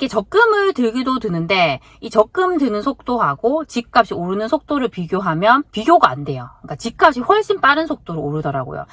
이게 적금을 들기도 드는데 이 적금 드는 속도하고 집값이 오르는 속도를 비교하면 비교가 안 돼요. 그러니까 집값이 훨씬 빠른 속도로 오르더라고요.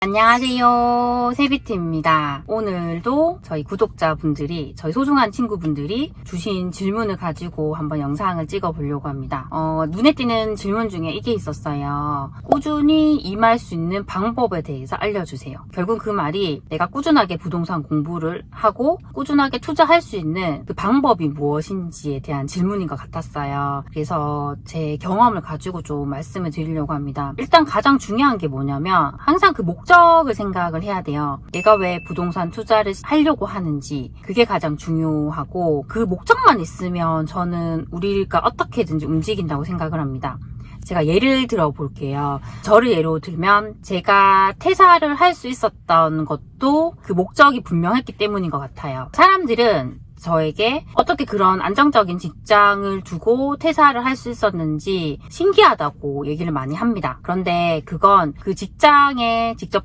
안녕하세요, 세비트입니다. 오늘도 저희 구독자분들이, 저희 소중한 친구분들이 주신 질문을 가지고 한번 영상을 찍어 보려고 합니다. 눈에 띄는 질문 중에 이게 있었어요. 꾸준히 임할 수 있는 방법에 대해서 알려주세요. 결국 그 말이 내가 꾸준하게 부동산 공부를 하고 꾸준하게 투자할 수 있는 그 방법이 무엇인지에 대한 질문인 것 같았어요. 그래서 제 경험을 가지고 좀 말씀을 드리려고 합니다. 일단 가장 중요한 게 뭐냐면 항상 그 목적을 생각을 해야 돼요. 내가 왜 부동산 투자를 하려고 하는지, 그게 가장 중요하고, 그 목적만 있으면 저는 우리가 어떻게든지 움직인다고 생각을 합니다. 제가 예를 들어 볼게요. 저를 예로 들면 제가 퇴사를 할 수 있었던 것도 그 목적이 분명했기 때문인 것 같아요. 사람들은 저에게 어떻게 그런 안정적인 직장을 두고 퇴사를 할 수 있었는지 신기하다고 얘기를 많이 합니다. 그런데 그건 그 직장에 직접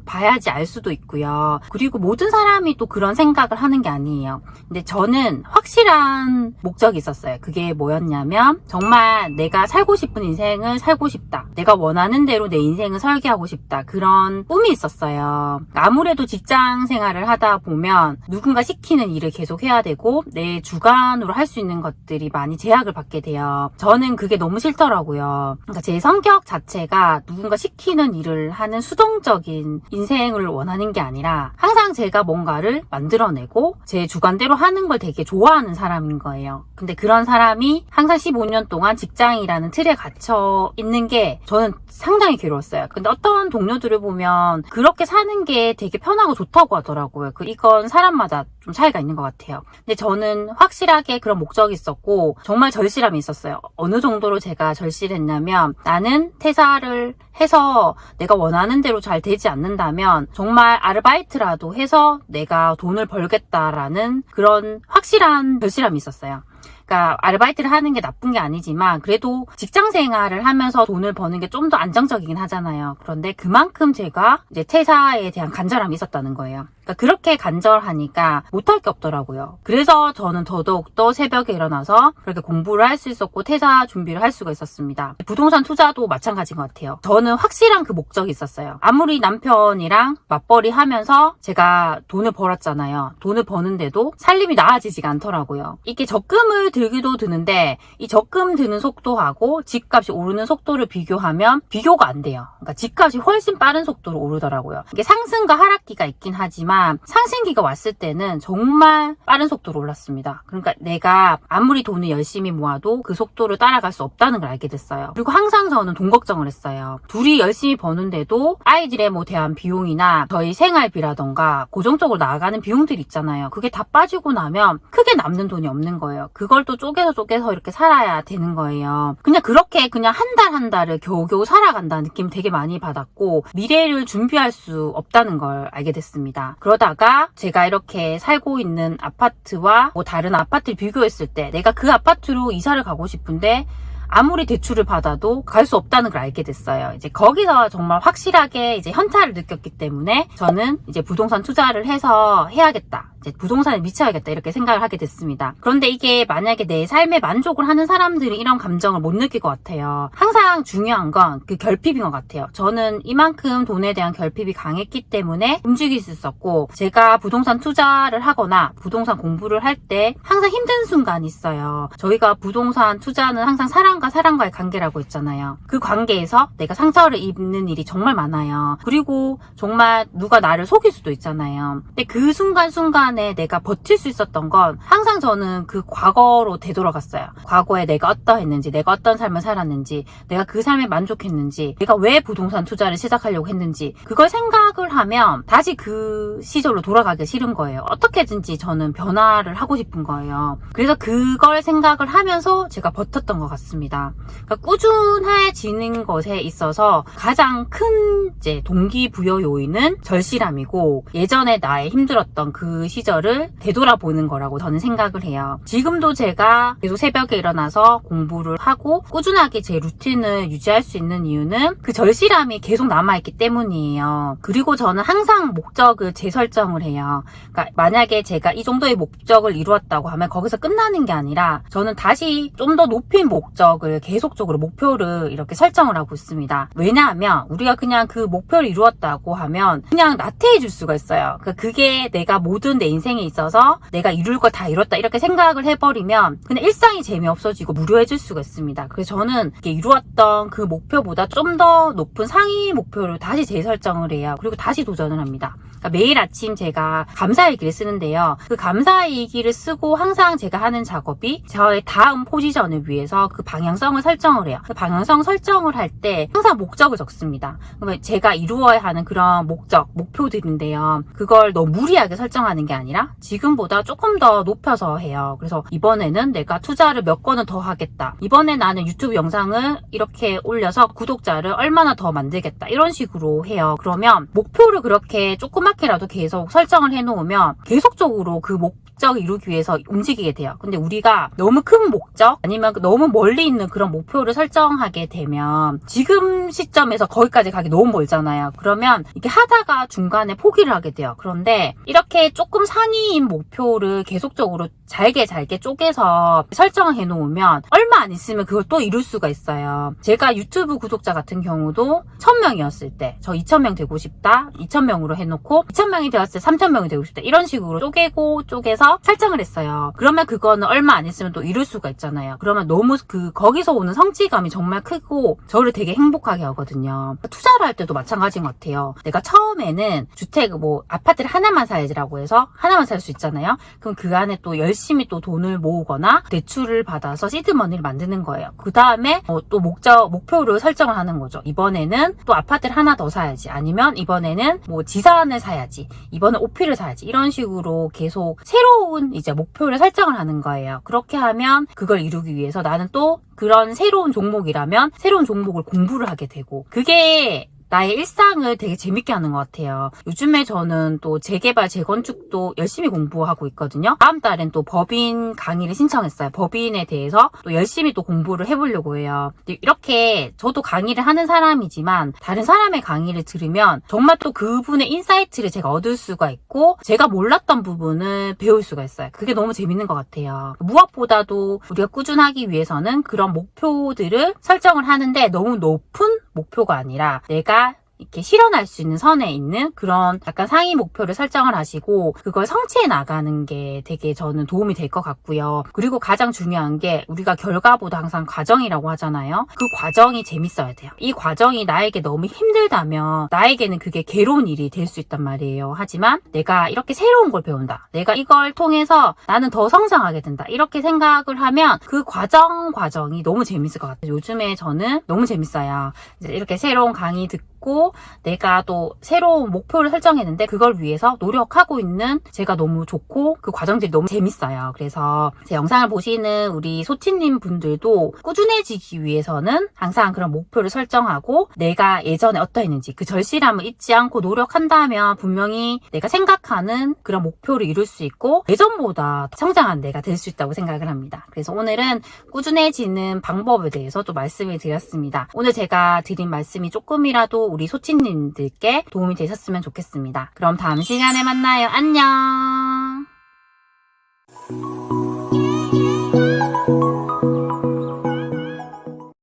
봐야지 알 수도 있고요. 그리고 모든 사람이 또 그런 생각을 하는 게 아니에요. 근데 저는 확실한 목적이 있었어요. 그게 뭐였냐면 정말 내가 살고 싶은 인생을 살고 싶다. 내가 원하는 대로 내 인생을 설계하고 싶다. 그런 꿈이 있었어요. 아무래도 직장 생활을 하다 보면 누군가 시키는 일을 계속 해야 되고 내 주관으로 할 수 있는 것들이 많이 제약을 받게 돼요. 저는 그게 너무 싫더라고요. 그러니까 제 성격 자체가 누군가 시키는 일을 하는 수동적인 인생을 원하는 게 아니라 항상 제가 뭔가를 만들어내고 제 주관대로 하는 걸 되게 좋아하는 사람인 거예요. 근데 그런 사람이 항상 15년 동안 직장이라는 틀에 갇혀 있는 게 저는 상당히 괴로웠어요. 근데 어떤 동료들을 보면 그렇게 사는 게 되게 편하고 좋다고 하더라고요. 이건 사람마다 좀 차이가 있는 것 같아요. 근데 저는 확실하게 그런 목적이 있었고 정말 절실함이 있었어요. 어느 정도로 제가 절실했냐면 나는 퇴사를 해서 내가 원하는 대로 잘 되지 않는다면 정말 아르바이트라도 해서 내가 돈을 벌겠다라는 그런 확실한 절실함이 있었어요. 그러니까 아르바이트를 하는 게 나쁜 게 아니지만 그래도 직장 생활을 하면서 돈을 버는 게 좀 더 안정적이긴 하잖아요. 그런데 그만큼 제가 이제 퇴사에 대한 간절함이 있었다는 거예요. 그러니까 그렇게 간절하니까 못할 게 없더라고요. 그래서 저는 더더욱더 새벽에 일어나서 그렇게 공부를 할 수 있었고 퇴사 준비를 할 수가 있었습니다. 부동산 투자도 마찬가지인 것 같아요. 저는 확실한 그 목적이 있었어요. 아무리 남편이랑 맞벌이 하면서 제가 돈을 벌었잖아요. 돈을 버는데도 살림이 나아지지가 않더라고요. 이게 적금을 들기도 드는데 이 적금 드는 속도하고 집값이 오르는 속도를 비교하면 비교가 안 돼요. 그러니까 집값이 훨씬 빠른 속도로 오르더라고요. 이게 상승과 하락기가 있긴 하지만 상승기가 왔을 때는 정말 빠른 속도로 올랐습니다. 그러니까 내가 아무리 돈을 열심히 모아도 그 속도를 따라갈 수 없다는 걸 알게 됐어요. 그리고 항상 저는 돈 걱정을 했어요. 둘이 열심히 버는데도 아이들의 대한 비용이나 저희 생활비라던가 고정적으로 나가는 비용들이 있잖아요. 그게 다 빠지고 나면 크게 남는 돈이 없는 거예요. 그걸 또 쪼개서 이렇게 살아야 되는 거예요. 그냥 그렇게 그냥 한 달 한 달을 겨우겨우 살아간다는 느낌 되게 많이 받았고 미래를 준비할 수 없다는 걸 알게 됐습니다. 그러다가 제가 이렇게 살고 있는 아파트와 다른 아파트를 비교했을 때 내가 그 아파트로 이사를 가고 싶은데 아무리 대출을 받아도 갈 수 없다는 걸 알게 됐어요. 이제 거기서 정말 확실하게 이제 현타를 느꼈기 때문에 저는 이제 부동산 투자를 해서 해야겠다. 이제 부동산에 미쳐야겠다 이렇게 생각을 하게 됐습니다. 그런데 이게 만약에 내 삶에 만족을 하는 사람들이 이런 감정을 못 느낄 것 같아요. 항상 중요한 건 그 결핍인 것 같아요. 저는 이만큼 돈에 대한 결핍이 강했기 때문에 움직일 수 있었고 제가 부동산 투자를 하거나 부동산 공부를 할 때 항상 힘든 순간이 있어요. 저희가 부동산 투자는 항상 사람과의 관계라고 했잖아요. 그 관계에서 내가 상처를 입는 일이 정말 많아요. 그리고 정말 누가 나를 속일 수도 있잖아요. 근데 그 순간순간에 내가 버틸 수 있었던 건 항상 저는 그 과거로 되돌아갔어요. 과거에 내가 어떠했는지, 내가 어떤 삶을 살았는지, 내가 그 삶에 만족했는지, 내가 왜 부동산 투자를 시작하려고 했는지 그걸 생각을 하면 다시 그 시절로 돌아가기 싫은 거예요. 어떻게든지 저는 변화를 하고 싶은 거예요. 그래서 그걸 생각을 하면서 제가 버텼던 것 같습니다. 있습니다. 그러니까 꾸준해지는 것에 있어서 가장 큰 이제 동기부여 요인은 절실함이고, 예전에 나의 힘들었던 그 시절을 되돌아보는 거라고 저는 생각을 해요. 지금도 제가 계속 새벽에 일어나서 공부를 하고 꾸준하게 제 루틴을 유지할 수 있는 이유는 그 절실함이 계속 남아있기 때문이에요. 그리고 저는 항상 목적을 재설정을 해요. 그러니까 만약에 제가 이 정도의 목적을 이루었다고 하면 거기서 끝나는 게 아니라 저는 다시 좀 더 높인 목적을 계속적으로 목표를 이렇게 설정을 하고 있습니다. 왜냐하면 우리가 그냥 그 목표를 이루었다고 하면 그냥 나태해질 수가 있어요. 그러니까 그게 내가 모든 내 인생에 있어서 내가 이룰 거 다 이뤘다 이렇게 생각을 해버리면 그냥 일상이 재미없어지고 무료해질 수가 있습니다. 그래서 저는 이루었던 그 목표보다 좀 더 높은 상위 목표를 다시 재설정을 해요. 그리고 다시 도전을 합니다. 그러니까 매일 아침 제가 감사일기를 쓰는데요. 그 감사일기를 쓰고 항상 제가 하는 작업이 저의 다음 포지션을 위해서 그 방향성을 설정을 해요. 그 방향성 설정을 할 때 항상 목적을 적습니다. 그러면 제가 이루어야 하는 그런 목표들인데요. 그걸 너무 무리하게 설정하는 게 아니라 지금보다 조금 더 높여서 해요. 그래서 이번에는 내가 투자를 몇 건은 더 하겠다. 이번에 나는 유튜브 영상을 이렇게 올려서 구독자를 얼마나 더 만들겠다. 이런 식으로 해요. 그러면 목표를 그렇게 조그맣게라도 계속 설정을 해놓으면 계속적으로 그 목적을 이루기 위해서 움직이게 돼요. 근데 우리가 너무 큰 목적 아니면 너무 멀리 있는 그런 목표를 설정하게 되면 지금 시점에서 거기까지 가기 너무 멀잖아요. 그러면 이렇게 하다가 중간에 포기를 하게 돼요. 그런데 이렇게 조금 상위인 목표를 계속적으로 잘게 쪼개서 설정을 해놓으면 얼마 안 있으면 그걸 또 이룰 수가 있어요. 제가 유튜브 구독자 같은 경우도 1000명이었을 때 저 2000명 되고 싶다 2000명으로 해놓고 2000명이 되었을 때 3000명이 되고 싶다 이런 식으로 쪼개서 설정을 했어요. 그러면 그거는 얼마 안 있으면 또 이룰 수가 있잖아요. 그러면 너무 거기서 오는 성취감이 정말 크고 저를 되게 행복하게 하거든요. 투자를 할 때도 마찬가지인 것 같아요. 내가 처음에는 주택 아파트를 하나만 사야지라고 해서 하나만 살 수 있잖아요. 그럼 그 안에 또 열심히 또 돈을 모으거나 대출을 받아서 시드머니를 만드는 거예요. 그 다음에 또 목표를 설정을 하는 거죠. 이번에는 또 아파트를 하나 더 사야지. 아니면 이번에는 지산을 사야지. 이번에 오피를 사야지. 이런 식으로 계속 새로운 이제 목표를 설정을 하는 거예요. 그렇게 하면 그걸 이루기 위해서 나는 또 그런 새로운 종목이라면 새로운 종목을 공부를 하게 되고 그게 나의 일상을 되게 재밌게 하는 것 같아요. 요즘에 저는 또 재개발, 재건축도 열심히 공부하고 있거든요. 다음 달엔 또 법인 강의를 신청했어요. 법인에 대해서 또 열심히 또 공부를 해보려고 해요. 이렇게 저도 강의를 하는 사람이지만 다른 사람의 강의를 들으면 정말 또 그분의 인사이트를 제가 얻을 수가 있고 제가 몰랐던 부분을 배울 수가 있어요. 그게 너무 재밌는 것 같아요. 무엇보다도 우리가 꾸준하기 위해서는 그런 목표들을 설정을 하는데 너무 높은 목표가 아니라 내가 이렇게 실현할 수 있는 선에 있는 그런 약간 상위 목표를 설정을 하시고 그걸 성취해 나가는 게 되게 저는 도움이 될 것 같고요. 그리고 가장 중요한 게 우리가 결과보다 항상 과정이라고 하잖아요. 그 과정이 재밌어야 돼요. 이 과정이 나에게 너무 힘들다면 나에게는 그게 괴로운 일이 될 수 있단 말이에요. 하지만 내가 이렇게 새로운 걸 배운다. 내가 이걸 통해서 나는 더 성장하게 된다. 이렇게 생각을 하면 그 과정이 너무 재밌을 것 같아요. 요즘에 저는 너무 재밌어요. 이제 이렇게 새로운 강의 듣고 내가 또 새로운 목표를 설정했는데 그걸 위해서 노력하고 있는 제가 너무 좋고 그 과정들이 너무 재밌어요. 그래서 제 영상을 보시는 우리 소치님 분들도 꾸준해지기 위해서는 항상 그런 목표를 설정하고 내가 예전에 어떠했는지 그 절실함을 잊지 않고 노력한다면 분명히 내가 생각하는 그런 목표를 이룰 수 있고 예전보다 성장한 내가 될 수 있다고 생각을 합니다. 그래서 오늘은 꾸준해지는 방법에 대해서 또 말씀을 드렸습니다. 오늘 제가 드린 말씀이 조금이라도 우리 소치님들께 도움이 되셨으면 좋겠습니다. 그럼 다음 시간에 만나요. 안녕.